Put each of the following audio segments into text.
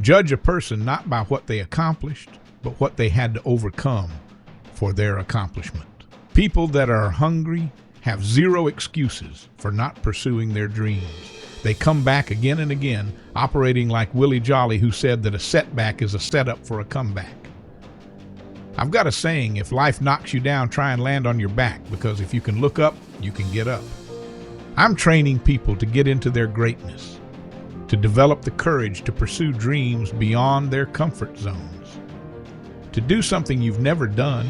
Judge a person not by what they accomplished, but what they had to overcome for their accomplishment. People that are hungry have zero excuses for not pursuing their dreams. They come back again and again, operating like Willie Jolly, who said that a setback is a setup for a comeback. I've got a saying, if life knocks you down, try and land on your back, because if you can look up, you can get up. I'm training people to get into their greatness, to develop the courage to pursue dreams beyond their comfort zones. To do something you've never done,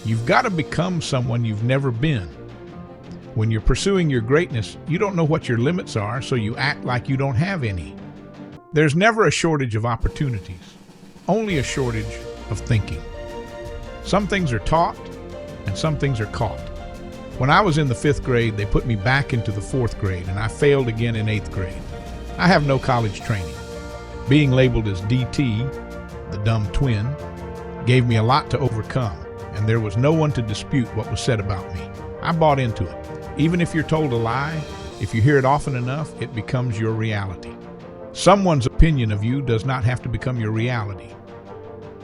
you've got to become someone you've never been. When you're pursuing your greatness, you don't know what your limits are, so you act like you don't have any. There's never a shortage of opportunities, only a shortage of thinking. Some things are taught, and some things are caught. When I was in the 5th grade, they put me back into the 4th grade, and I failed again in 8th grade. I have no college training. Being labeled as DT, the dumb twin, gave me a lot to overcome, and there was no one to dispute what was said about me. I bought into it. Even if you're told a lie, if you hear it often enough, it becomes your reality. Someone's opinion of you does not have to become your reality.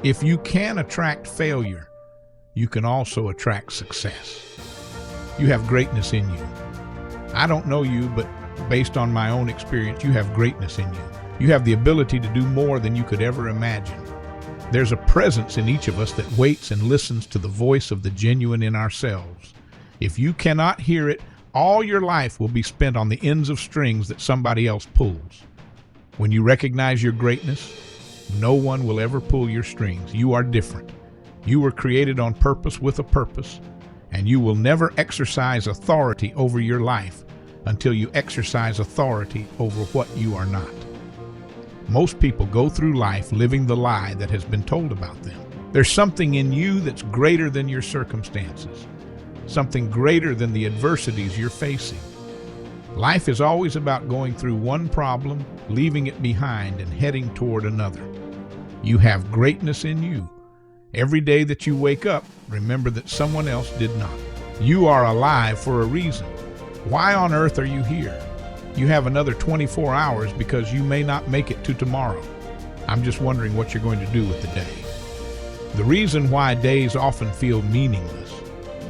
If you can attract failure, you can also attract success. You have greatness in you. I don't know you, but based on my own experience, you have greatness in you. You have the ability to do more than you could ever imagine. There's a presence in each of us that waits and listens to the voice of the genuine in ourselves. If you cannot hear it, all your life will be spent on the ends of strings that somebody else pulls. When you recognize your greatness, no one will ever pull your strings. You are different. You were created on purpose with a purpose, and you will never exercise authority over your life until you exercise authority over what you are not. Most people go through life living the lie that has been told about them. There's something in you that's greater than your circumstances, something greater than the adversities you're facing. Life is always about going through one problem, leaving it behind, and heading toward another. You have greatness in you. Every day that you wake up, remember that someone else did not. You are alive for a reason. Why on earth are you here? You have another 24 hours because you may not make it to tomorrow. I'm just wondering what you're going to do with the day. The reason why days often feel meaningless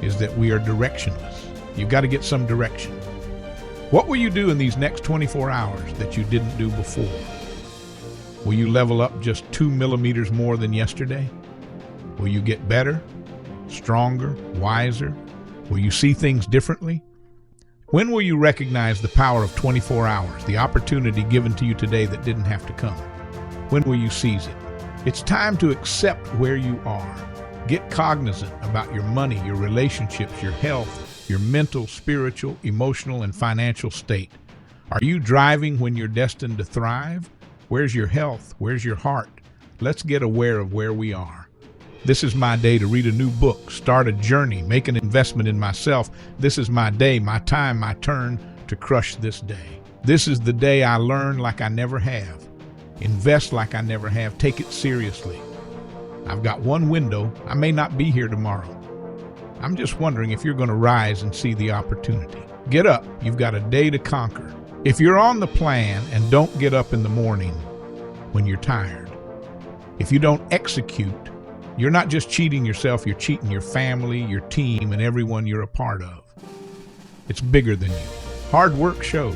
is that we are directionless. You've got to get some direction. What will you do in these next 24 hours that you didn't do before? Will you level up just 2 millimeters more than yesterday? Will you get better, stronger, wiser? Will you see things differently? When will you recognize the power of 24 hours, the opportunity given to you today that didn't have to come? When will you seize it? It's time to accept where you are. Get cognizant about your money, your relationships, your health, your mental, spiritual, emotional, and financial state. Are you driving when you're destined to thrive? Where's your health? Where's your heart? Let's get aware of where we are. This is my day to read a new book, start a journey, make an investment in myself. This is my day, my time, my turn to crush this day. This is the day I learn like I never have, invest like I never have, take it seriously. I've got one window. I may not be here tomorrow. I'm just wondering if you're going to rise and see the opportunity. Get up. You've got a day to conquer. If you're on the plan and don't get up in the morning when you're tired, if you don't execute, you're not just cheating yourself, you're cheating your family, your team, and everyone you're a part of. It's bigger than you. Hard work shows.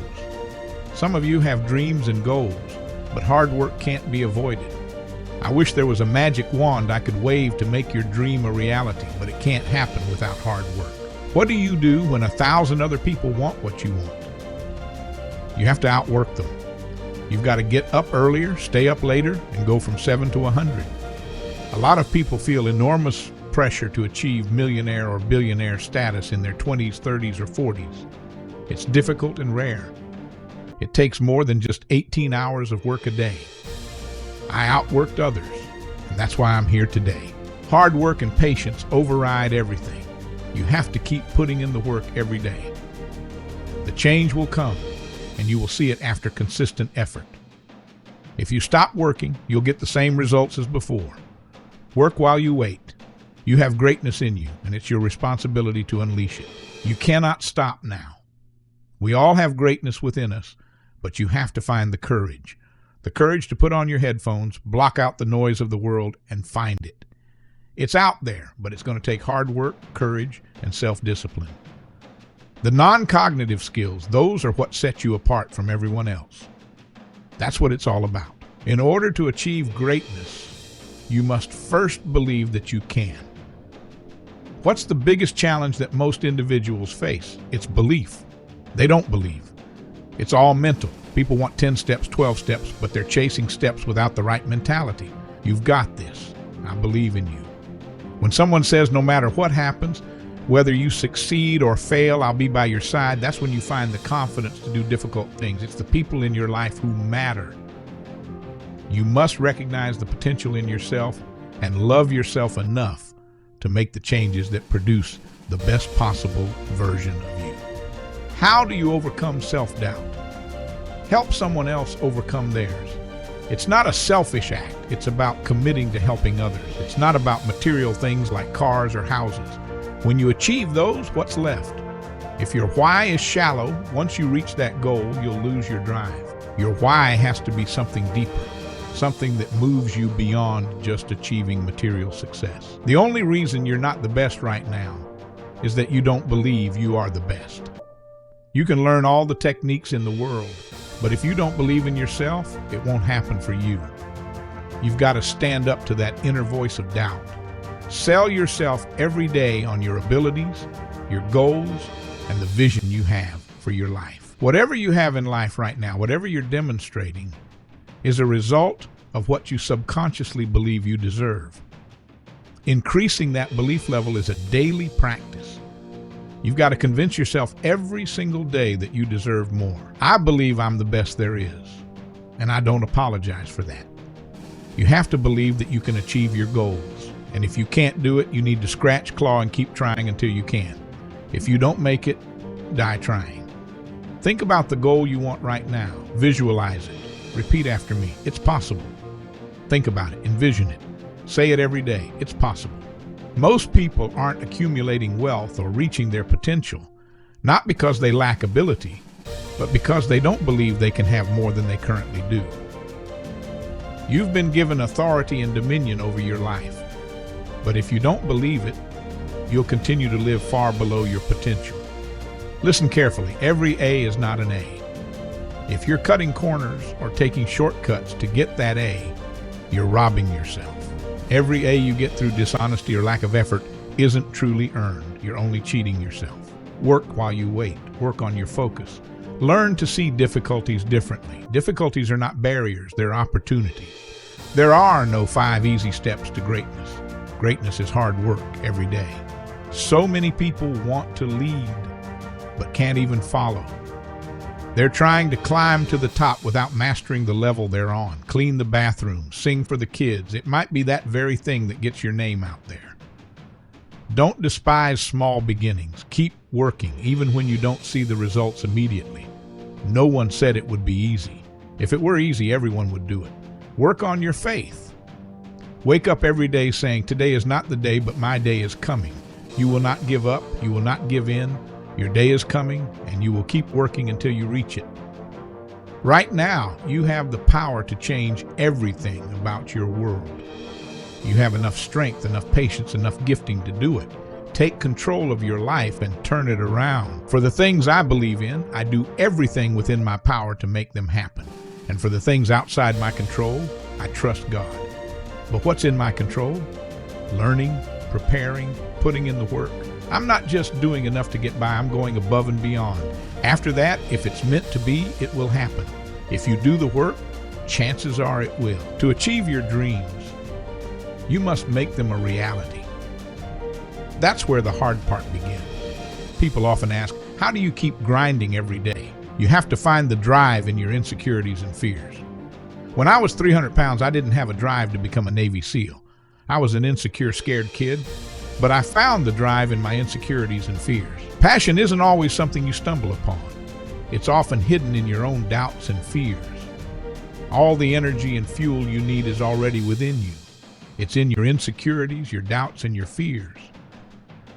Some of you have dreams and goals, but hard work can't be avoided. I wish there was a magic wand I could wave to make your dream a reality, but it can't happen without hard work. What do you do when 1,000 other people want what you want? You have to outwork them. You've got to get up earlier, stay up later, and go from 7 to 100. A lot of people feel enormous pressure to achieve millionaire or billionaire status in their 20s, 30s, or 40s. It's difficult and rare. It takes more than just 18 hours of work a day. I outworked others, and that's why I'm here today. Hard work and patience override everything. You have to keep putting in the work every day. The change will come, and you will see it after consistent effort. If you stop working, you'll get the same results as before. Work while you wait. You have greatness in you, and it's your responsibility to unleash it. You cannot stop now. We all have greatness within us, but you have to find the courage The courage to put on your headphones, block out the noise of the world, and find it. It's out there, but it's going to take hard work, courage, and self-discipline. The non-cognitive skills, those are what set you apart from everyone else. That's what it's all about. In order to achieve greatness, you must first believe that you can. What's the biggest challenge that most individuals face? It's belief. They don't believe. It's all mental. People want 10 steps, 12 steps, but they're chasing steps without the right mentality. You've got this. I believe in you. When someone says no matter what happens, whether you succeed or fail, I'll be by your side, that's when you find the confidence to do difficult things. It's the people in your life who matter. You must recognize the potential in yourself and love yourself enough to make the changes that produce the best possible version of you. How do you overcome self-doubt? Help someone else overcome theirs. It's not a selfish act. It's about committing to helping others. It's not about material things like cars or houses. When you achieve those, what's left? If your why is shallow, once you reach that goal, you'll lose your drive. Your why has to be something deeper, something that moves you beyond just achieving material success. The only reason you're not the best right now is that you don't believe you are the best. You can learn all the techniques in the world, but if you don't believe in yourself, it won't happen for you. You've got to stand up to that inner voice of doubt. Sell yourself every day on your abilities, your goals, and the vision you have for your life. Whatever you have in life right now, whatever you're demonstrating, is a result of what you subconsciously believe you deserve. Increasing that belief level is a daily practice. You've got to convince yourself every single day that you deserve more. I believe I'm the best there is, and I don't apologize for that. You have to believe that you can achieve your goals, and if you can't do it, you need to scratch, claw, and keep trying until you can. If you don't make it, die trying. Think about the goal you want right now. Visualize it. Repeat after me. It's possible. Think about it. Envision it. Say it every day. It's possible. Most people aren't accumulating wealth or reaching their potential, not because they lack ability, but because they don't believe they can have more than they currently do. You've been given authority and dominion over your life, but if you don't believe it, you'll continue to live far below your potential. Listen carefully. Every A is not an A. If you're cutting corners or taking shortcuts to get that A, you're robbing yourself. Every A you get through dishonesty or lack of effort isn't truly earned. You're only cheating yourself. Work while you wait. Work on your focus. Learn to see difficulties differently. Difficulties are not barriers, they're opportunities. There are no 5 easy steps to greatness. Greatness is hard work every day. So many people want to lead, but can't even follow. They're trying to climb to the top without mastering the level they're on. Clean the bathroom, sing for the kids. It might be that very thing that gets your name out there. Don't despise small beginnings. Keep working, even when you don't see the results immediately. No one said it would be easy. If it were easy, everyone would do it. Work on your faith. Wake up every day saying, today is not the day, but my day is coming. You will not give up. You will not give in. Your day is coming, and you will keep working until you reach it. Right now, you have the power to change everything about your world. You have enough strength, enough patience, enough gifting to do it. Take control of your life and turn it around. For the things I believe in, I do everything within my power to make them happen. And for the things outside my control, I trust God. But what's in my control? Learning, preparing, putting in the work. I'm not just doing enough to get by, I'm going above and beyond. After that, if it's meant to be, it will happen. If you do the work, chances are it will. To achieve your dreams, you must make them a reality. That's where the hard part begins. People often ask, how do you keep grinding every day? You have to find the drive in your insecurities and fears. When I was 300 pounds, I didn't have a drive to become a Navy SEAL. I was an insecure, scared kid. But I found the drive in my insecurities and fears. Passion isn't always something you stumble upon. It's often hidden in your own doubts and fears. All the energy and fuel you need is already within you. It's in your insecurities, your doubts, and your fears.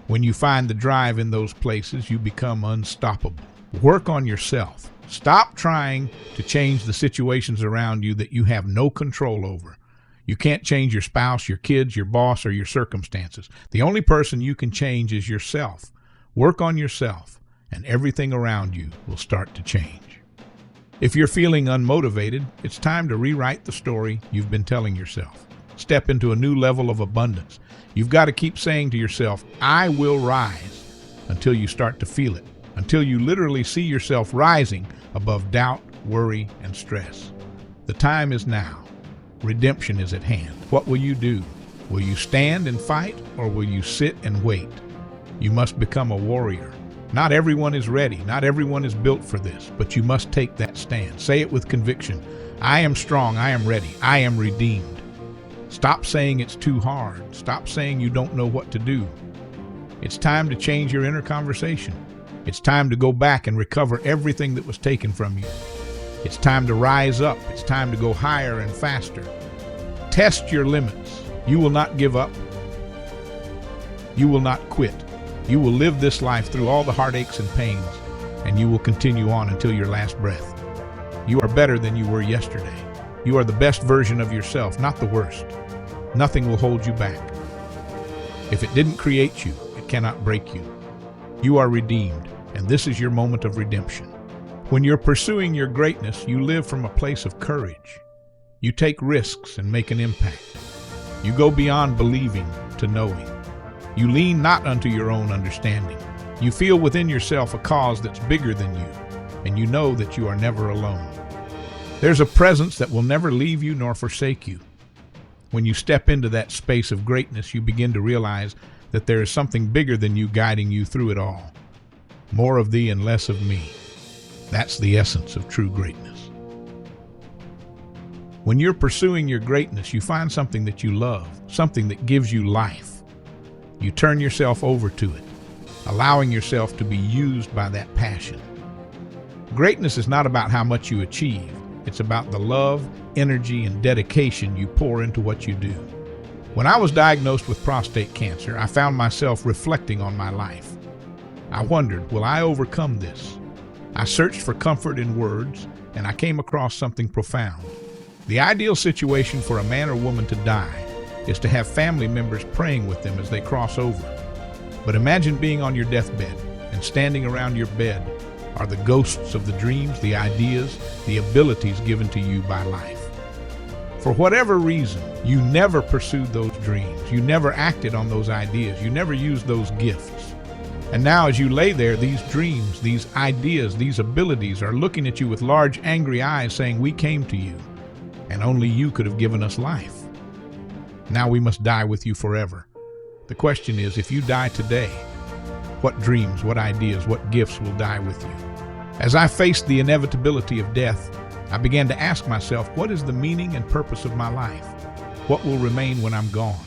When you find the drive in those places, you become unstoppable. Work on yourself. Stop trying to change the situations around you that you have no control over. You can't change your spouse, your kids, your boss, or your circumstances. The only person you can change is yourself. Work on yourself, and everything around you will start to change. If you're feeling unmotivated, it's time to rewrite the story you've been telling yourself. Step into a new level of abundance. You've got to keep saying to yourself, I will rise, until you start to feel it, until you literally see yourself rising above doubt, worry, and stress. The time is now. Redemption is at hand. What will you do? Will you stand and fight, or will you sit and wait? You must become a warrior. Not everyone is ready. Not everyone is built for this, but you must take that stand. Say it with conviction. I am strong. I am ready. I am redeemed. Stop saying it's too hard. Stop saying you don't know what to do. It's time to change your inner conversation. It's time to go back and recover everything that was taken from you. It's time to rise up. It's time to go higher and faster. Test your limits. You will not give up. You will not quit. You will live this life through all the heartaches and pains, and you will continue on until your last breath. You are better than you were yesterday. You are the best version of yourself, not the worst. Nothing will hold you back. If it didn't create you, it cannot break you. You are redeemed, and this is your moment of redemption. When you're pursuing your greatness, you live from a place of courage. You take risks and make an impact. You go beyond believing to knowing. You lean not unto your own understanding. You feel within yourself a cause that's bigger than you, and you know that you are never alone. There's a presence that will never leave you nor forsake you. When you step into that space of greatness, you begin to realize that there is something bigger than you guiding you through it all. More of thee and less of me. That's the essence of true greatness. When you're pursuing your greatness, you find something that you love, something that gives you life. You turn yourself over to it, allowing yourself to be used by that passion. Greatness is not about how much you achieve. It's about the love, energy, and dedication you pour into what you do. When I was diagnosed with prostate cancer, I found myself reflecting on my life. I wondered, will I overcome this? I searched for comfort in words, and I came across something profound. The ideal situation for a man or woman to die is to have family members praying with them as they cross over. But imagine being on your deathbed, and standing around your bed are the ghosts of the dreams, the ideas, the abilities given to you by life. For whatever reason, you never pursued those dreams. You never acted on those ideas. You never used those gifts. And now as you lay there, these dreams, these ideas, these abilities are looking at you with large, angry eyes saying, we came to you, and only you could have given us life. Now we must die with you forever. The question is, if you die today, what dreams, what ideas, what gifts will die with you? As I faced the inevitability of death, I began to ask myself, what is the meaning and purpose of my life? What will remain when I'm gone?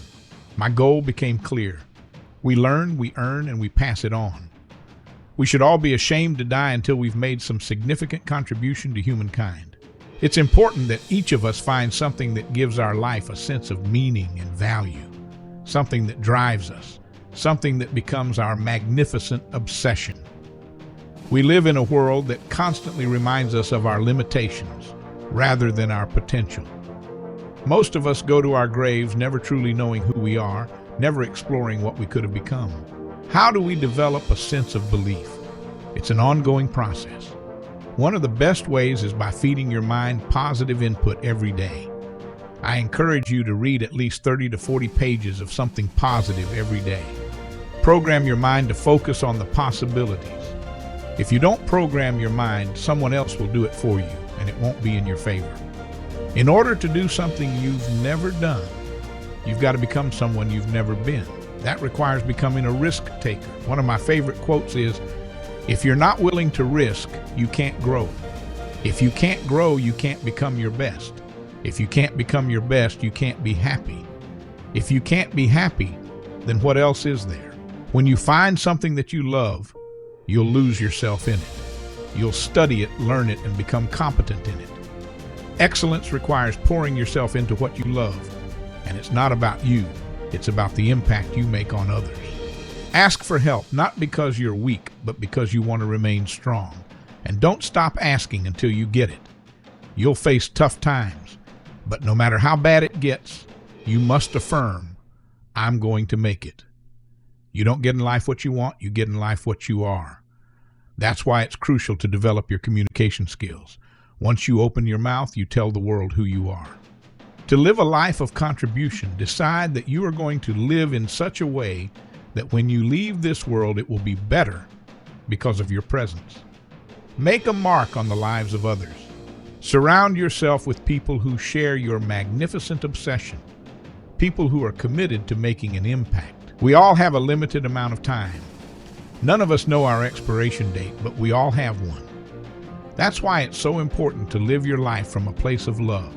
My goal became clear. We learn, we earn, and we pass it on. We should all be ashamed to die until we've made some significant contribution to humankind. It's important that each of us find something that gives our life a sense of meaning and value, something that drives us, something that becomes our magnificent obsession. We live in a world that constantly reminds us of our limitations rather than our potential. Most of us go to our graves never truly knowing who we are, never exploring what we could have become. How do we develop a sense of belief? It's an ongoing process. One of the best ways is by feeding your mind positive input every day. I encourage you to read at least 30 to 40 pages of something positive every day. Program your mind to focus on the possibilities. If you don't program your mind, someone else will do it for you, and it won't be in your favor. In order to do something you've never done, you've got to become someone you've never been. That requires becoming a risk taker. One of my favorite quotes is, if you're not willing to risk, you can't grow. If you can't grow, you can't become your best. If you can't become your best, you can't be happy. If you can't be happy, then what else is there? When you find something that you love, you'll lose yourself in it. You'll study it, learn it, and become competent in it. Excellence requires pouring yourself into what you love, and it's not about you. It's about the impact you make on others. Ask for help, not because you're weak, but because you want to remain strong. And don't stop asking until you get it. You'll face tough times, but no matter how bad it gets, you must affirm, I'm going to make it. You don't get in life what you want, you get in life what you are. That's why it's crucial to develop your communication skills. Once you open your mouth, you tell the world who you are. To live a life of contribution, decide that you are going to live in such a way that when you leave this world, it will be better because of your presence. Make a mark on the lives of others. Surround yourself with people who share your magnificent obsession, people who are committed to making an impact. We all have a limited amount of time. None of us know our expiration date, but we all have one. That's why it's so important to live your life from a place of love.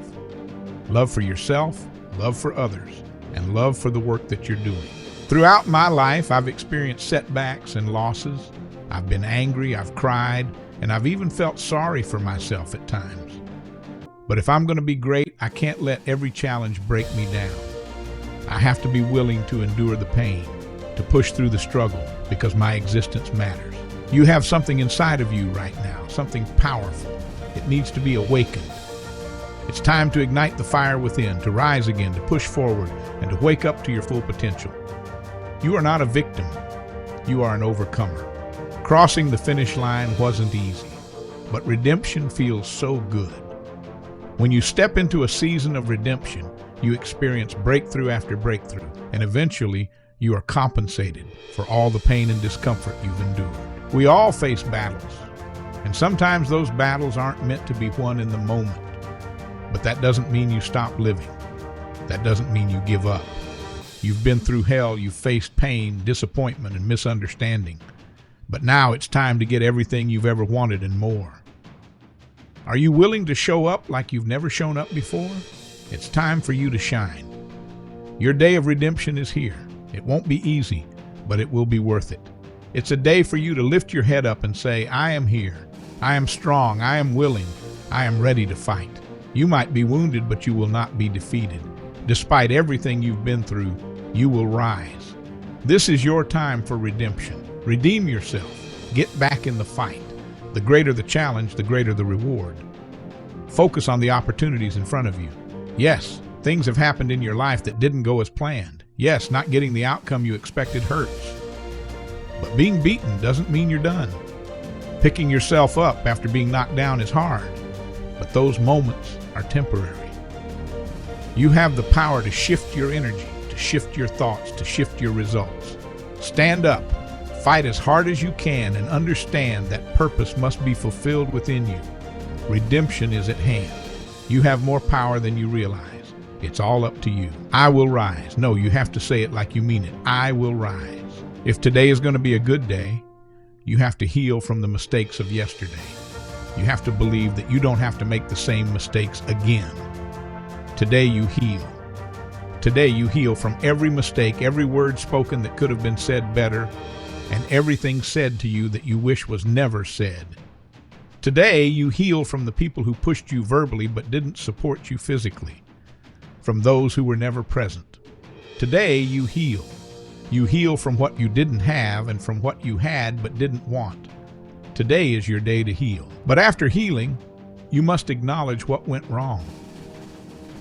Love for yourself, love for others, and love for the work that you're doing. Throughout my life, I've experienced setbacks and losses. I've been angry, I've cried, and I've even felt sorry for myself at times. But if I'm going to be great, I can't let every challenge break me down. I have to be willing to endure the pain, to push through the struggle, because my existence matters. You have something inside of you right now, something powerful. It needs to be awakened. It's time to ignite the fire within, to rise again, to push forward, and to wake up to your full potential. You are not a victim. You are an overcomer. Crossing the finish line wasn't easy, but redemption feels so good. When you step into a season of redemption, you experience breakthrough after breakthrough, and eventually you are compensated for all the pain and discomfort you've endured. We all face battles, and sometimes those battles aren't meant to be won in the moment. But that doesn't mean you stop living. That doesn't mean you give up. You've been through hell, you've faced pain, disappointment, and misunderstanding. But now it's time to get everything you've ever wanted and more. Are you willing to show up like you've never shown up before? It's time for you to shine. Your day of redemption is here. It won't be easy, but it will be worth it. It's a day for you to lift your head up and say, I am here. I am strong. I am willing. I am ready to fight. You might be wounded, but you will not be defeated. Despite everything you've been through, you will rise. This is your time for redemption. Redeem yourself. Get back in the fight. The greater the challenge, the greater the reward. Focus on the opportunities in front of you. Yes, things have happened in your life that didn't go as planned. Yes, not getting the outcome you expected hurts. But being beaten doesn't mean you're done. Picking yourself up after being knocked down is hard, but those moments are temporary. You have the power to shift your energy, to shift your thoughts, to shift your results. Stand up, fight as hard as you can, and understand that purpose must be fulfilled within you. Redemption is at hand. You have more power than you realize. It's all up to you. I will rise. No, you have to say it like you mean it. I will rise. If today is going to be a good day, you have to heal from the mistakes of yesterday. You have to believe that you don't have to make the same mistakes again. Today you heal. Today you heal from every mistake, every word spoken that could have been said better, and everything said to you that you wish was never said. Today you heal from the people who pushed you verbally but didn't support you physically, from those who were never present. Today you heal. You heal from what you didn't have and from what you had but didn't want. Today is your day to heal. But after healing, you must acknowledge what went wrong.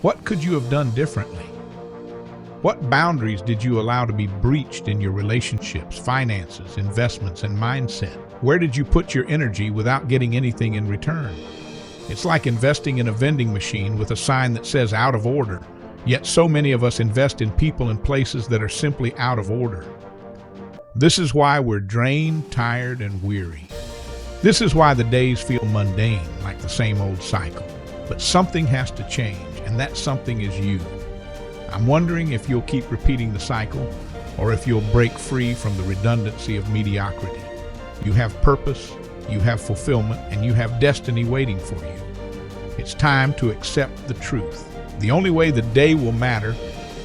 What could you have done differently? What boundaries did you allow to be breached in your relationships, finances, investments, and mindset? Where did you put your energy without getting anything in return? It's like investing in a vending machine with a sign that says out of order, yet so many of us invest in people and places that are simply out of order. This is why we're drained, tired, and weary. This is why the days feel mundane, like the same old cycle. But something has to change, and that something is you. I'm wondering if you'll keep repeating the cycle, or if you'll break free from the redundancy of mediocrity. You have purpose, you have fulfillment, and you have destiny waiting for you. It's time to accept the truth. The only way the day will matter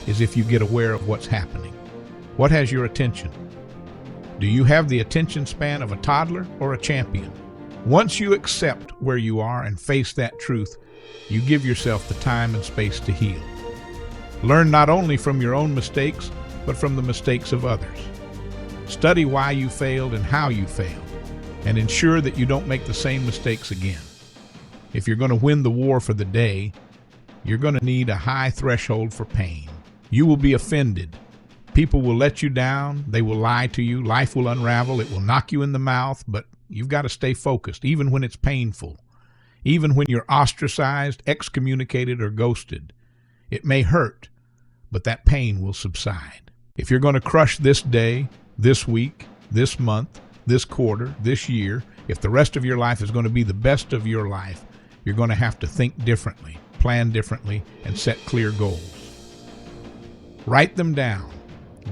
is if you get aware of what's happening. What has your attention? Do you have the attention span of a toddler or a champion? Once you accept where you are and face that truth, you give yourself the time and space to heal. Learn not only from your own mistakes, but from the mistakes of others. Study why you failed and how you failed. and ensure that you don't make the same mistakes again. If you're going to win the war for the day, you're going to need a high threshold for pain. You will be offended. People will let you down. They will lie to you. Life will unravel. It will knock you in the mouth, but you've got to stay focused, even when it's painful. Even when you're ostracized, excommunicated, or ghosted. It may hurt, but that pain will subside. If you're going to crush this day, this week, this month, this quarter, this year, if the rest of your life is going to be the best of your life, you're going to have to think differently, plan differently, and set clear goals. Write them down.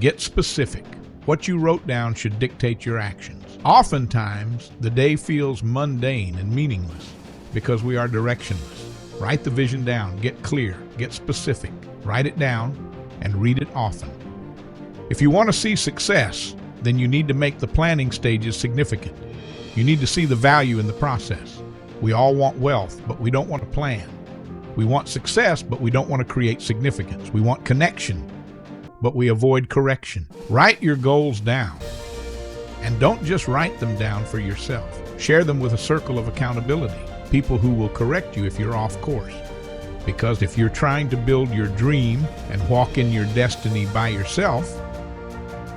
Get specific. What you wrote down should dictate your actions. Oftentimes, the day feels mundane and meaningless because we are directionless. Write the vision down. Get clear. Get specific. Write it down and read it often. If you want to see success, then you need to make the planning stages significant. You need to see the value in the process. We all want wealth, but we don't want to plan. We want success, but we don't want to create significance. We want connection, but we avoid correction. Write your goals down. And don't just write them down for yourself. Share them with a circle of accountability, people who will correct you if you're off course. Because if you're trying to build your dream and walk in your destiny by yourself,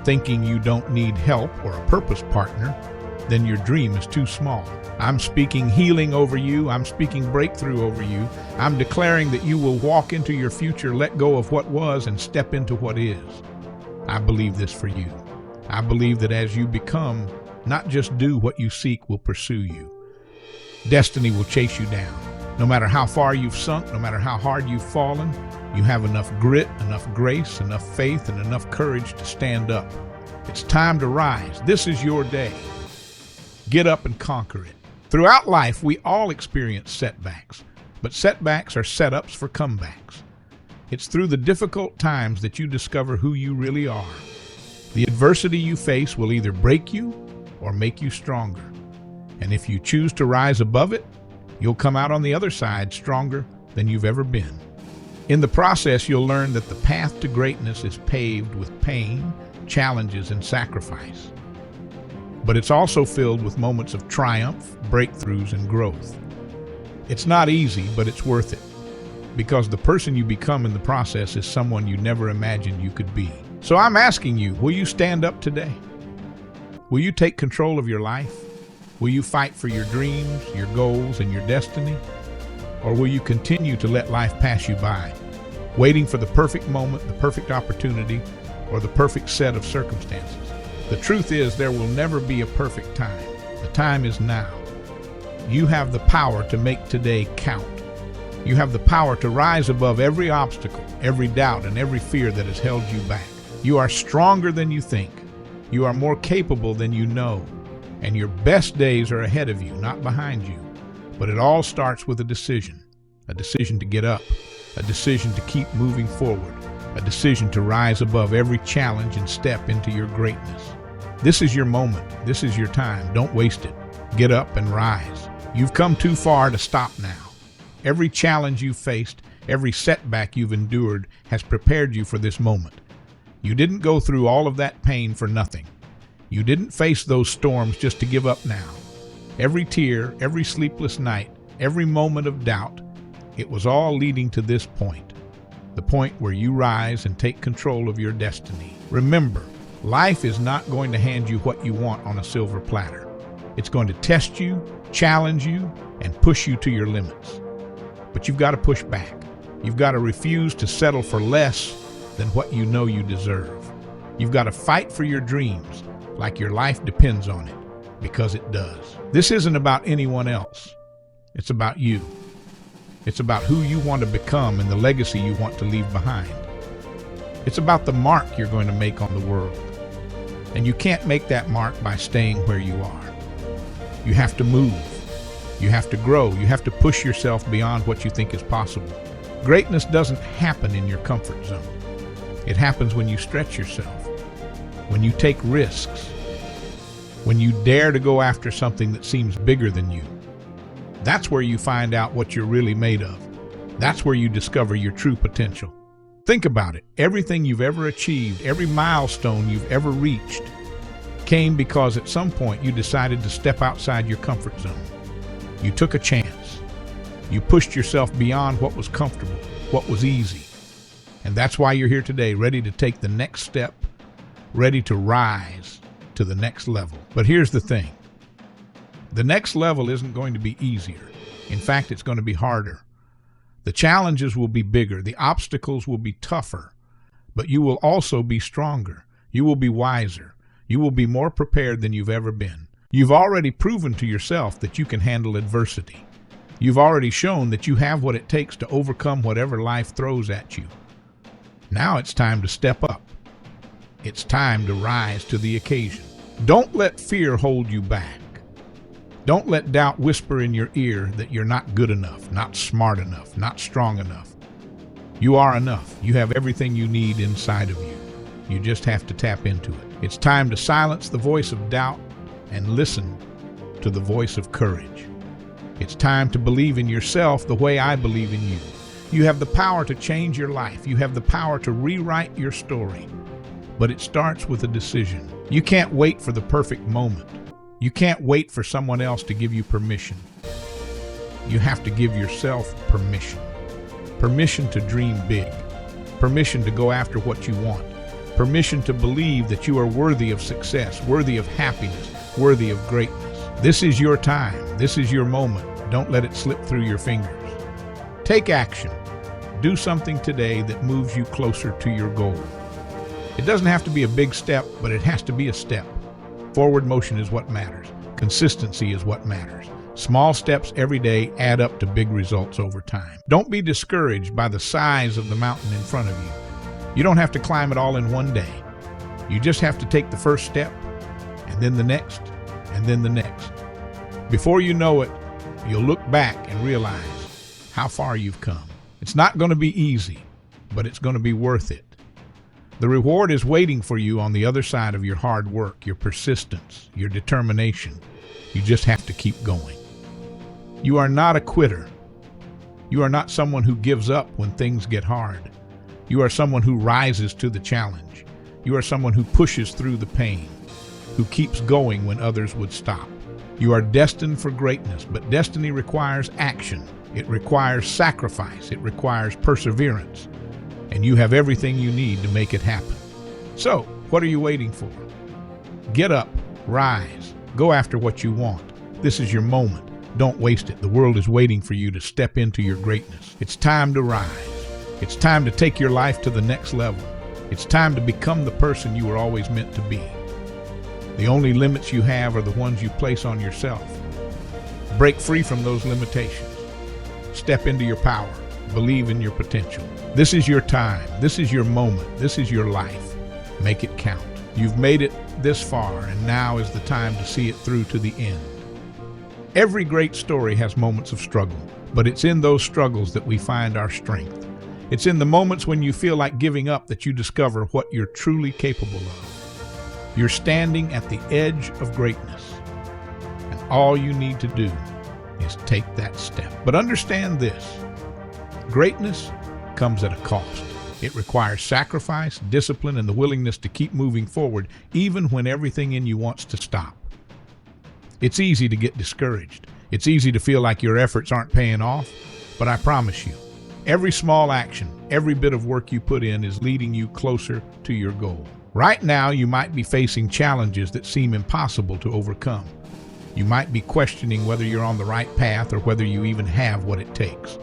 thinking you don't need help or a purpose partner, then your dream is too small. I'm speaking healing over you. I'm speaking breakthrough over you. I'm declaring that you will walk into your future, let go of what was, and step into what is. I believe this for you. I believe that as you become, not just do what you seek will pursue you. Destiny will chase you down. No matter how far you've sunk, no matter how hard you've fallen, you have enough grit, enough grace, enough faith, and enough courage to stand up. It's time to rise. This is your day. Get up and conquer it. Throughout life, we all experience setbacks, but setbacks are setups for comebacks. It's through the difficult times that you discover who you really are. The adversity you face will either break you or make you stronger. And if you choose to rise above it, you'll come out on the other side stronger than you've ever been. In the process, you'll learn that the path to greatness is paved with pain, challenges, and sacrifice. But it's also filled with moments of triumph, breakthroughs, and growth. It's not easy, but it's worth it, because the person you become in the process is someone you never imagined you could be. So I'm asking you, will you stand up today? Will you take control of your life? Will you fight for your dreams, your goals, and your destiny? Or will you continue to let life pass you by, waiting for the perfect moment, the perfect opportunity, or the perfect set of circumstances? The truth is, there will never be a perfect time. The time is now. You have the power to make today count. You have the power to rise above every obstacle, every doubt, and every fear that has held you back. You are stronger than you think. You are more capable than you know. And your best days are ahead of you, not behind you. But it all starts with a decision to get up, a decision to keep moving forward, a decision to rise above every challenge and step into your greatness. This is your moment. This is your time. Don't waste it. Get up and rise. You've come too far to stop now. Every challenge you've faced, every setback you've endured has prepared you for this moment. You didn't go through all of that pain for nothing. You didn't face those storms just to give up now. Every tear, every sleepless night, every moment of doubt, it was all leading to this point, the point where you rise and take control of your destiny. Remember, life is not going to hand you what you want on a silver platter. It's going to test you, challenge you, and push you to your limits. But you've got to push back. You've got to refuse to settle for less than what you know you deserve. You've got to fight for your dreams like your life depends on it, because it does. This isn't about anyone else. It's about you. It's about who you want to become and the legacy you want to leave behind. It's about the mark you're going to make on the world. And you can't make that mark by staying where you are. You have to move. You have to grow. You have to push yourself beyond what you think is possible. Greatness doesn't happen in your comfort zone. It happens when you stretch yourself, when you take risks, when you dare to go after something that seems bigger than you. That's where you find out what you're really made of. That's where you discover your true potential. Think about it. Everything you've ever achieved, every milestone you've ever reached, came because at some point you decided to step outside your comfort zone. You took a chance. You pushed yourself beyond what was comfortable, what was easy. And that's why you're here today, ready to take the next step, ready to rise to the next level. But here's the thing. The next level isn't going to be easier. In fact, it's going to be harder. The challenges will be bigger. The obstacles will be tougher. But you will also be stronger. You will be wiser. You will be more prepared than you've ever been. You've already proven to yourself that you can handle adversity. You've already shown that you have what it takes to overcome whatever life throws at you. Now it's time to step up. It's time to rise to the occasion. Don't let fear hold you back. Don't let doubt whisper in your ear that you're not good enough, not smart enough, not strong enough. You are enough. You have everything you need inside of you. You just have to tap into it. It's time to silence the voice of doubt and listen to the voice of courage. It's time to believe in yourself the way I believe in you. You have the power to change your life. You have the power to rewrite your story. But it starts with a decision. You can't wait for the perfect moment. You can't wait for someone else to give you permission. You have to give yourself permission. Permission to dream big. Permission to go after what you want. Permission to believe that you are worthy of success, worthy of happiness, worthy of greatness. This is your time. This is your moment. Don't let it slip through your fingers. Take action. Do something today that moves you closer to your goal. It doesn't have to be a big step, but it has to be a step. Forward motion is what matters. Consistency is what matters. Small steps every day add up to big results over time. Don't be discouraged by the size of the mountain in front of you. You don't have to climb it all in one day. You just have to take the first step, and then the next, and then the next. Before you know it, you'll look back and realize how far you've come. It's not going to be easy, but it's going to be worth it. The reward is waiting for you on the other side of your hard work, your persistence, your determination. You just have to keep going. You are not a quitter. You are not someone who gives up when things get hard. You are someone who rises to the challenge. You are someone who pushes through the pain, who keeps going when others would stop. You are destined for greatness, but destiny requires action. It requires sacrifice. It requires perseverance. And you have everything you need to make it happen. So, what are you waiting for? Get up, rise, go after what you want. This is your moment. Don't waste it. The world is waiting for you to step into your greatness. It's time to rise. It's time to take your life to the next level. It's time to become the person you were always meant to be. The only limits you have are the ones you place on yourself. Break free from those limitations. Step into your power. Believe in your potential. This is your time. This is your moment. This is your life. Make it count. You've made it this far, and now is the time to see it through to the end. Every great story has moments of struggle, but it's in those struggles that we find our strength. It's in the moments when you feel like giving up that you discover what you're truly capable of. You're standing at the edge of greatness, and all you need to do is take that step. But understand this. Greatness comes at a cost. It requires sacrifice, discipline, and the willingness to keep moving forward even when everything in you wants to stop. It's easy to get discouraged. It's easy to feel like your efforts aren't paying off, but I promise you, every small action, every bit of work you put in is leading you closer to your goal. Right now, you might be facing challenges that seem impossible to overcome. You might be questioning whether you're on the right path or whether you even have what it takes.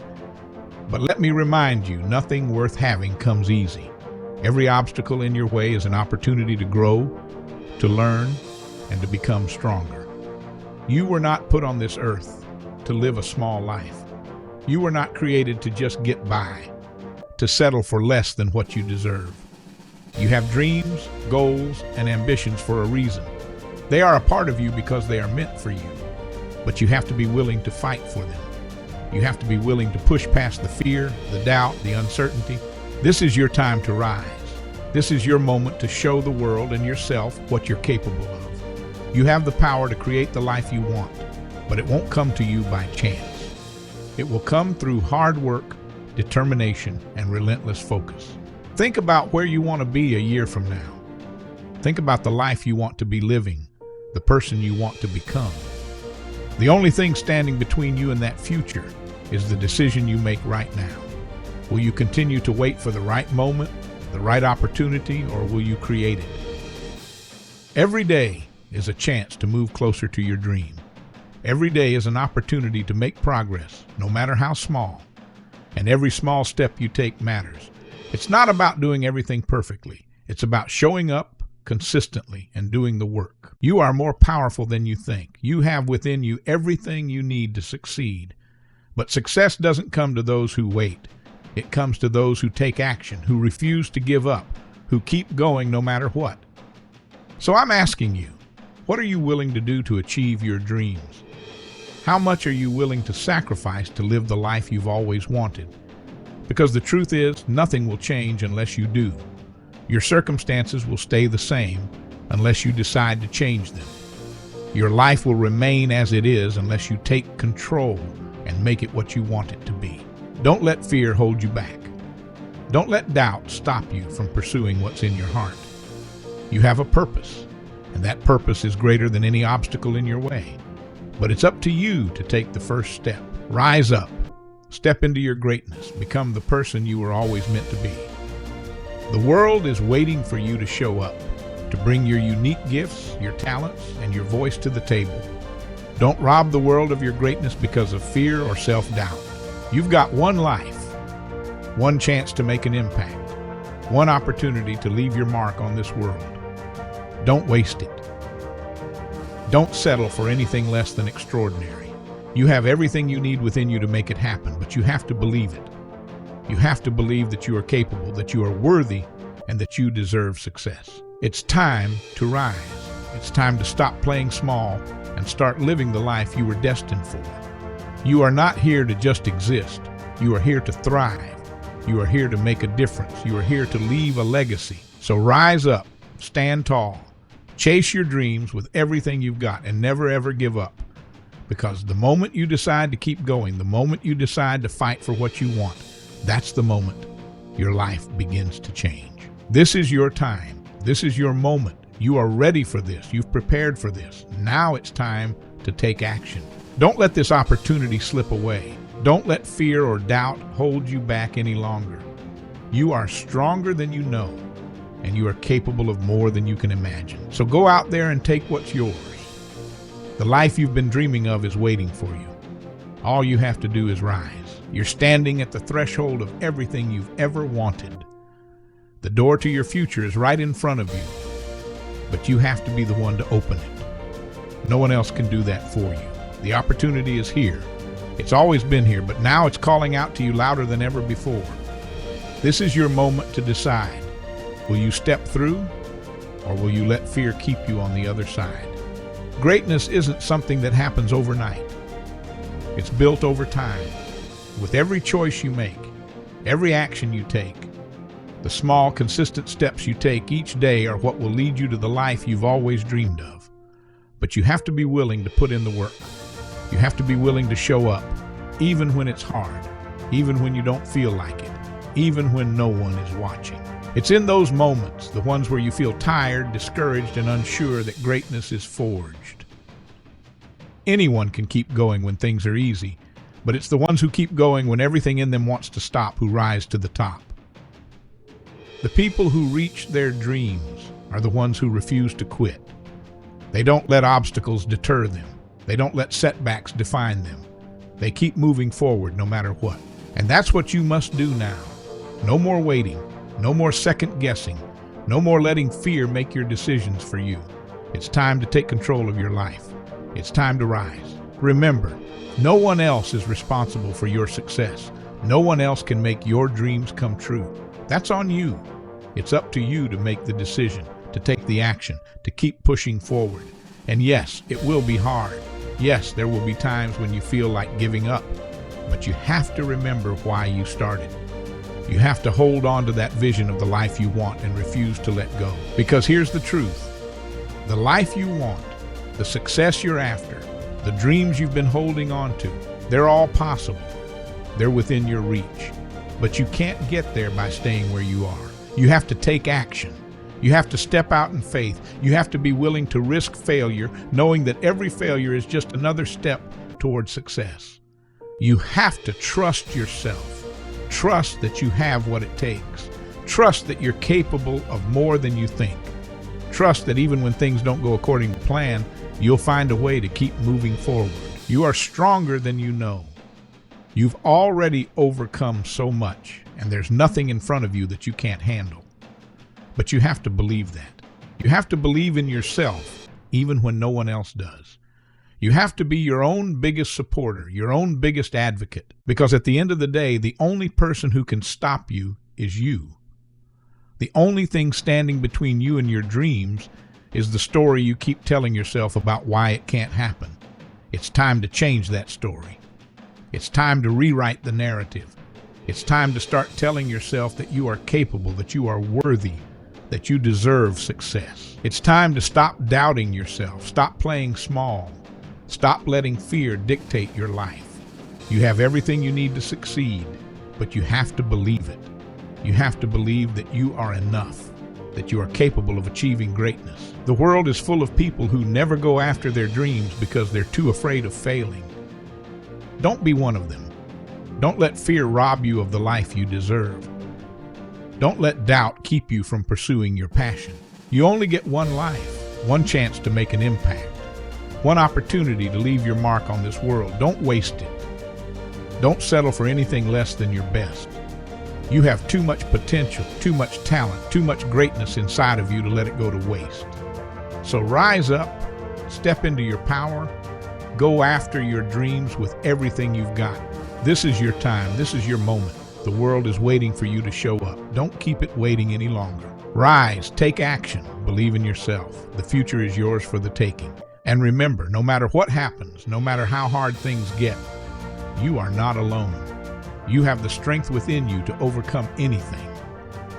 But let me remind you, nothing worth having comes easy. Every obstacle in your way is an opportunity to grow, to learn, and to become stronger. You were not put on this earth to live a small life. You were not created to just get by, to settle for less than what you deserve. You have dreams, goals, and ambitions for a reason. They are a part of you because they are meant for you, but you have to be willing to fight for them. You have to be willing to push past the fear, the doubt, the uncertainty. This is your time to rise. This is your moment to show the world and yourself what you're capable of. You have the power to create the life you want, but it won't come to you by chance. It will come through hard work, determination, and relentless focus. Think about where you want to be a year from now. Think about the life you want to be living, the person you want to become. The only thing standing between you and that future is the decision you make right now. Will you continue to wait for the right moment, the right opportunity, or will you create it? Every day is a chance to move closer to your dream. Every day is an opportunity to make progress, no matter how small. And every small step you take matters. It's not about doing everything perfectly. It's about showing up consistently and doing the work. You are more powerful than you think. You have within you everything you need to succeed. But success doesn't come to those who wait. It comes to those who take action, who refuse to give up, who keep going no matter what. So I'm asking you, what are you willing to do to achieve your dreams? How much are you willing to sacrifice to live the life you've always wanted? Because the truth is, nothing will change unless you do. Your circumstances will stay the same unless you decide to change them. Your life will remain as it is unless you take control and make it what you want it to be. Don't let fear hold you back. Don't let doubt stop you from pursuing what's in your heart. You have a purpose, and that purpose is greater than any obstacle in your way. But it's up to you to take the first step. Rise up. Step into your greatness. Become the person you were always meant to be. The world is waiting for you to show up, to bring your unique gifts, your talents, and your voice to the table. Don't rob the world of your greatness because of fear or self-doubt. You've got one life, one chance to make an impact, one opportunity to leave your mark on this world. Don't waste it. Don't settle for anything less than extraordinary. You have everything you need within you to make it happen, but you have to believe it. You have to believe that you are capable, that you are worthy, and that you deserve success. It's time to rise. It's time to stop playing small and start living the life you were destined for. You are not here to just exist. You are here to thrive. You are here to make a difference. You are here to leave a legacy. So rise up, stand tall, chase your dreams with everything you've got, and never ever give up. Because the moment you decide to keep going, the moment you decide to fight for what you want, that's the moment your life begins to change. This is your time. This is your moment. You are ready for this. You've prepared for this. Now it's time to take action. Don't let this opportunity slip away. Don't let fear or doubt hold you back any longer. You are stronger than you know, and you are capable of more than you can imagine. So go out there and take what's yours. The life you've been dreaming of is waiting for you. All you have to do is rise. You're standing at the threshold of everything you've ever wanted. The door to your future is right in front of you, but you have to be the one to open it. No one else can do that for you. The opportunity is here. It's always been here, but now it's calling out to you louder than ever before. This is your moment to decide. Will you step through, or will you let fear keep you on the other side? Greatness isn't something that happens overnight. It's built over time. With every choice you make, every action you take, the small, consistent steps you take each day are what will lead you to the life you've always dreamed of. But you have to be willing to put in the work. You have to be willing to show up, even when it's hard, even when you don't feel like it, even when no one is watching. It's in those moments, the ones where you feel tired, discouraged, and unsure, that greatness is forged. Anyone can keep going when things are easy, but it's the ones who keep going when everything in them wants to stop who rise to the top. The people who reach their dreams are the ones who refuse to quit. They don't let obstacles deter them. They don't let setbacks define them. They keep moving forward no matter what. And that's what you must do now. No more waiting. No more second guessing. No more letting fear make your decisions for you. It's time to take control of your life. It's time to rise. Remember, no one else is responsible for your success. No one else can make your dreams come true. That's on you. It's up to you to make the decision, to take the action, to keep pushing forward. And yes, it will be hard. Yes, there will be times when you feel like giving up. But you have to remember why you started. You have to hold on to that vision of the life you want and refuse to let go. Because here's the truth. The life you want, the success you're after, the dreams you've been holding on to, they're all possible. They're within your reach. But you can't get there by staying where you are. You have to take action. You have to step out in faith. You have to be willing to risk failure, knowing that every failure is just another step toward success. You have to trust yourself. Trust that you have what it takes. Trust that you're capable of more than you think. Trust that even when things don't go according to plan, you'll find a way to keep moving forward. You are stronger than you know. You've already overcome so much, and there's nothing in front of you that you can't handle. But you have to believe that. You have to believe in yourself, even when no one else does. You have to be your own biggest supporter, your own biggest advocate, because at the end of the day, the only person who can stop you is you. The only thing standing between you and your dreams is the story you keep telling yourself about why it can't happen. It's time to change that story. It's time to rewrite the narrative. It's time to start telling yourself that you are capable, that you are worthy, that you deserve success. It's time to stop doubting yourself, stop playing small, stop letting fear dictate your life. You have everything you need to succeed, but you have to believe it. You have to believe that you are enough, that you are capable of achieving greatness. The world is full of people who never go after their dreams because they're too afraid of failing. Don't be one of them. Don't let fear rob you of the life you deserve. Don't let doubt keep you from pursuing your passion. You only get one life, one chance to make an impact, one opportunity to leave your mark on this world. Don't waste it. Don't settle for anything less than your best. You have too much potential, too much talent, too much greatness inside of you to let it go to waste. So rise up, step into your power, go after your dreams with everything you've got. This is your time. This is your moment. The world is waiting for you to show up. Don't keep it waiting any longer. Rise, take action, believe in yourself. The future is yours for the taking. And remember, no matter what happens, no matter how hard things get, you are not alone. You have the strength within you to overcome anything.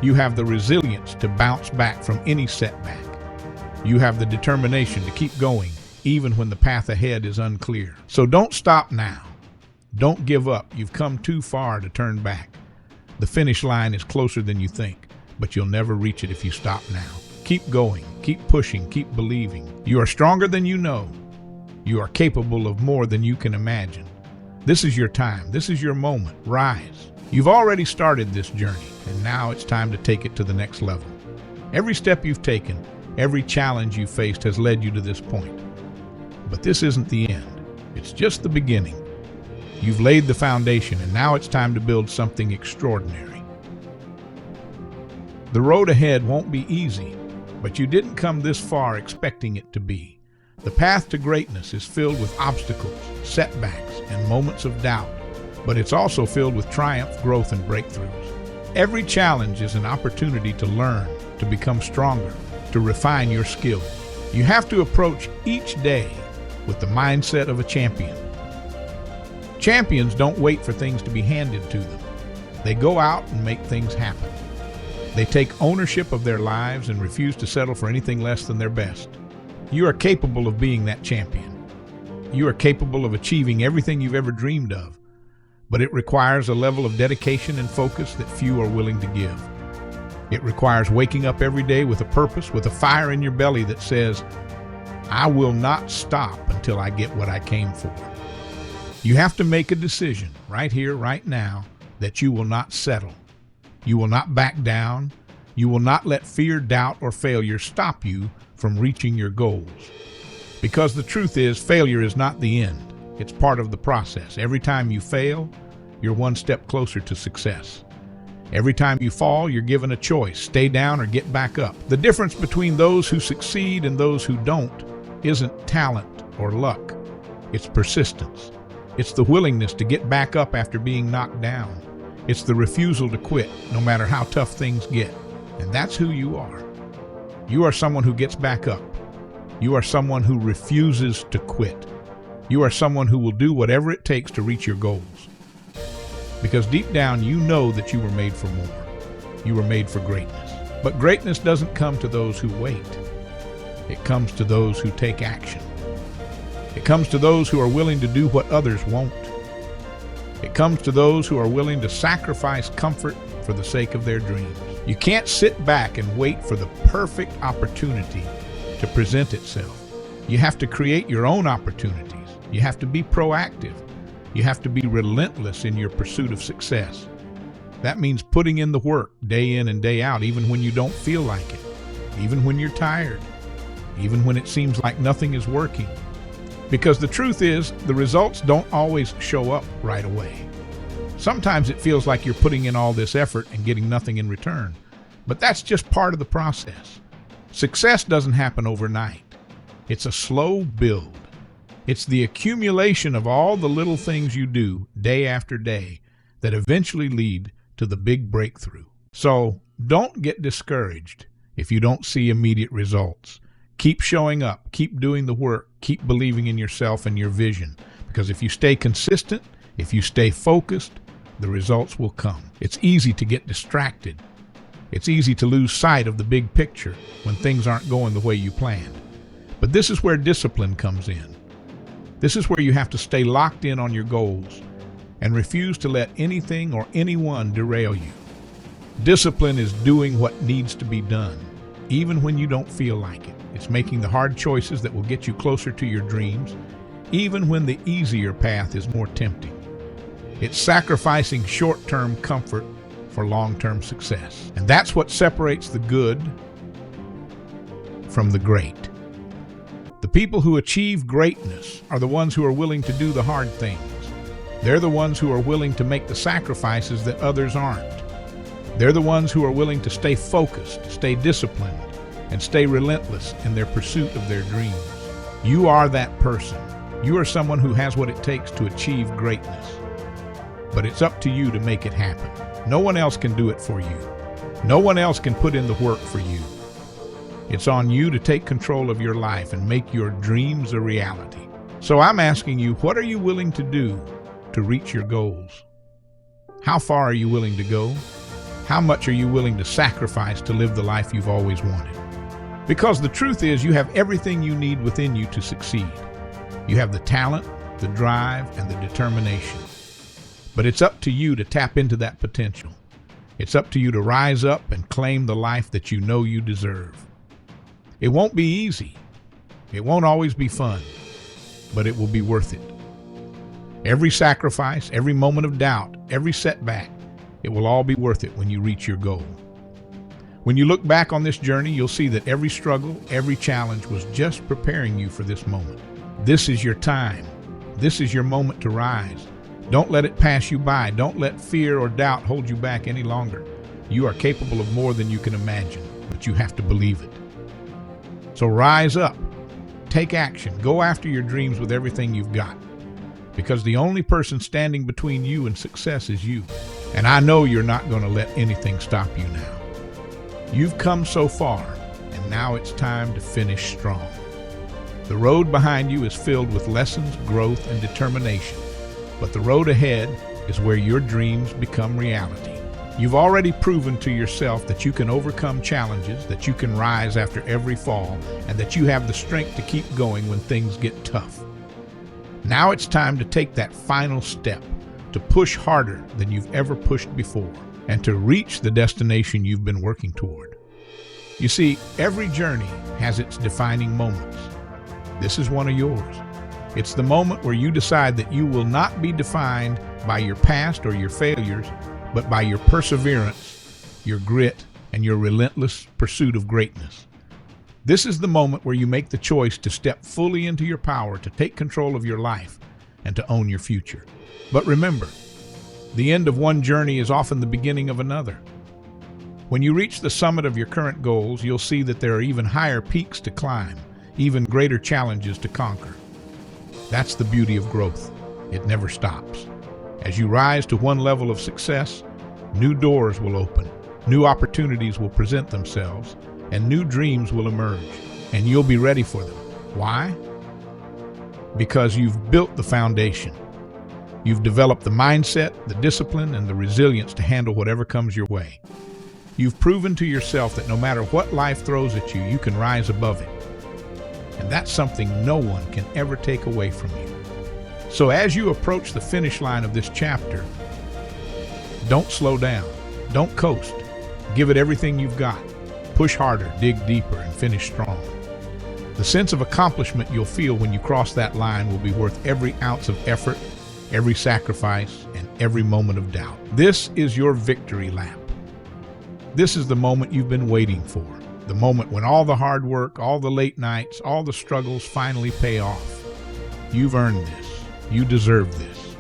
You have the resilience to bounce back from any setback. You have the determination to keep going, even when the path ahead is unclear. So don't stop now. Don't give up. You've come too far to turn back. The finish line is closer than you think, but you'll never reach it if you stop now. Keep going, keep pushing, keep believing. You are stronger than you know. You are capable of more than you can imagine. This is your time. This is your moment. Rise. You've already started this journey, and now it's time to take it to the next level. Every step you've taken, every challenge you've faced has led you to this point. But this isn't the end. It's just the beginning. You've laid the foundation, and now it's time to build something extraordinary. The road ahead won't be easy, but you didn't come this far expecting it to be. The path to greatness is filled with obstacles, setbacks, and moments of doubt, but it's also filled with triumph, growth, and breakthroughs. Every challenge is an opportunity to learn, to become stronger, to refine your skills. You have to approach each day with the mindset of a champion. Champions don't wait for things to be handed to them. They go out and make things happen. They take ownership of their lives and refuse to settle for anything less than their best. You are capable of being that champion. You are capable of achieving everything you've ever dreamed of, but it requires a level of dedication and focus that few are willing to give. It requires waking up every day with a purpose, with a fire in your belly that says, I will not stop until I get what I came for. You have to make a decision right here, right now, that you will not settle. You will not back down. You will not let fear, doubt, or failure stop you from reaching your goals. Because the truth is, failure is not the end. It's part of the process. Every time you fail, you're one step closer to success. Every time you fall, you're given a choice: stay down or get back up. The difference between those who succeed and those who don't isn't talent or luck. It's persistence. It's the willingness to get back up after being knocked down. It's the refusal to quit, no matter how tough things get. And that's who you are. You are someone who gets back up. You are someone who refuses to quit. You are someone who will do whatever it takes to reach your goals. Because deep down, you know that you were made for more. You were made for greatness. But greatness doesn't come to those who wait. It comes to those who take action. It comes to those who are willing to do what others won't. It comes to those who are willing to sacrifice comfort for the sake of their dreams. You can't sit back and wait for the perfect opportunity to present itself. You have to create your own opportunities. You have to be proactive. You have to be relentless in your pursuit of success. That means putting in the work day in and day out, even when you don't feel like it, even when you're tired, even when it seems like nothing is working. Because the truth is, the results don't always show up right away. Sometimes it feels like you're putting in all this effort and getting nothing in return. But that's just part of the process. Success doesn't happen overnight. It's a slow build. It's the accumulation of all the little things you do day after day that eventually lead to the big breakthrough. So don't get discouraged if you don't see immediate results. Keep showing up, keep doing the work, keep believing in yourself and your vision. Because if you stay consistent, if you stay focused, the results will come. It's easy to get distracted. It's easy to lose sight of the big picture when things aren't going the way you planned. But this is where discipline comes in. This is where you have to stay locked in on your goals and refuse to let anything or anyone derail you. Discipline is doing what needs to be done, even when you don't feel like it. It's making the hard choices that will get you closer to your dreams, even when the easier path is more tempting. It's sacrificing short-term comfort for long-term success. And that's what separates the good from the great. The people who achieve greatness are the ones who are willing to do the hard things. They're the ones who are willing to make the sacrifices that others aren't. They're the ones who are willing to stay focused, stay disciplined, and stay relentless in their pursuit of their dreams. You are that person. You are someone who has what it takes to achieve greatness. But it's up to you to make it happen. No one else can do it for you. No one else can put in the work for you. It's on you to take control of your life and make your dreams a reality. So I'm asking you, what are you willing to do to reach your goals? How far are you willing to go? How much are you willing to sacrifice to live the life you've always wanted? Because the truth is, you have everything you need within you to succeed. You have the talent, the drive, and the determination. But it's up to you to tap into that potential. It's up to you to rise up and claim the life that you know you deserve. It won't be easy. It won't always be fun, but it will be worth it. Every sacrifice, every moment of doubt, every setback, it will all be worth it when you reach your goal. When you look back on this journey, you'll see that every struggle, every challenge was just preparing you for this moment. This is your time. This is your moment to rise. Don't let it pass you by. Don't let fear or doubt hold you back any longer. You are capable of more than you can imagine, but you have to believe it. So rise up, take action, go after your dreams with everything you've got. Because the only person standing between you and success is you. And I know you're not going to let anything stop you now. You've come so far, and now it's time to finish strong. The road behind you is filled with lessons, growth, and determination. But the road ahead is where your dreams become reality. You've already proven to yourself that you can overcome challenges, that you can rise after every fall, and that you have the strength to keep going when things get tough. Now it's time to take that final step, to push harder than you've ever pushed before, and to reach the destination you've been working toward. You see, every journey has its defining moments. This is one of yours. It's the moment where you decide that you will not be defined by your past or your failures, but by your perseverance, your grit, and your relentless pursuit of greatness. This is the moment where you make the choice to step fully into your power, to take control of your life, and to own your future. But remember, the end of one journey is often the beginning of another. When you reach the summit of your current goals, you'll see that there are even higher peaks to climb, even greater challenges to conquer. That's the beauty of growth. It never stops. As you rise to one level of success, new doors will open, new opportunities will present themselves, and new dreams will emerge, and you'll be ready for them. Why? Because you've built the foundation. You've developed the mindset, the discipline, and the resilience to handle whatever comes your way. You've proven to yourself that no matter what life throws at you, you can rise above it. And that's something no one can ever take away from you. So as you approach the finish line of this chapter, don't slow down, don't coast. Give it everything you've got. Push harder, dig deeper, and finish strong. The sense of accomplishment you'll feel when you cross that line will be worth every ounce of effort, every sacrifice, and every moment of doubt. This is your victory lap. This is the moment you've been waiting for. The moment when all the hard work, all the late nights, all the struggles finally pay off. You've earned this. You deserve this.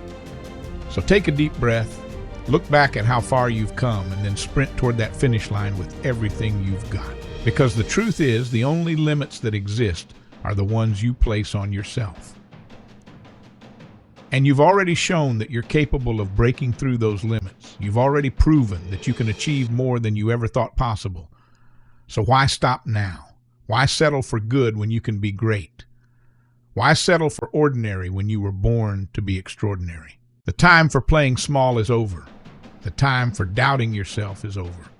So take a deep breath, look back at how far you've come, and then sprint toward that finish line with everything you've got. Because the truth is, the only limits that exist are the ones you place on yourself. And you've already shown that you're capable of breaking through those limits. You've already proven that you can achieve more than you ever thought possible. So why stop now? Why settle for good when you can be great? Why settle for ordinary when you were born to be extraordinary? The time for playing small is over. The time for doubting yourself is over.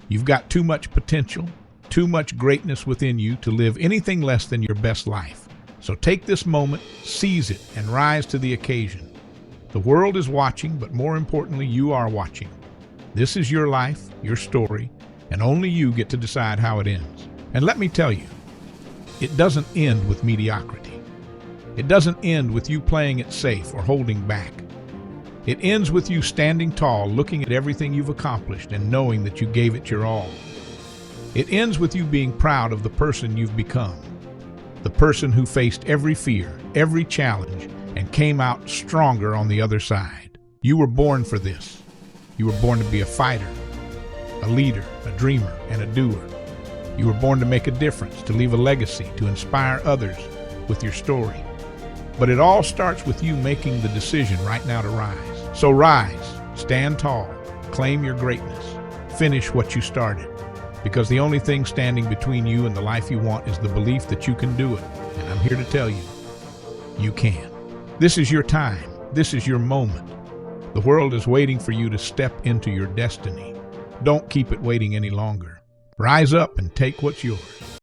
You've got too much potential, too much greatness within you to live anything less than your best life. So take this moment, seize it, and rise to the occasion. The world is watching, but more importantly, you are watching. This is your life, your story, and only you get to decide how it ends. And let me tell you, it doesn't end with mediocrity. It doesn't end with you playing it safe or holding back. It ends with you standing tall, looking at everything you've accomplished and knowing that you gave it your all. It ends with you being proud of the person you've become, the person who faced every fear, every challenge, and came out stronger on the other side. You were born for this. You were born to be a fighter, a leader, a dreamer, and a doer. You were born to make a difference, to leave a legacy, to inspire others with your story. But it all starts with you making the decision right now to rise. So rise, stand tall, claim your greatness, finish what you started. Because the only thing standing between you and the life you want is the belief that you can do it. And I'm here to tell you, you can. This is your time. This is your moment. The world is waiting for you to step into your destiny. Don't keep it waiting any longer. Rise up and take what's yours.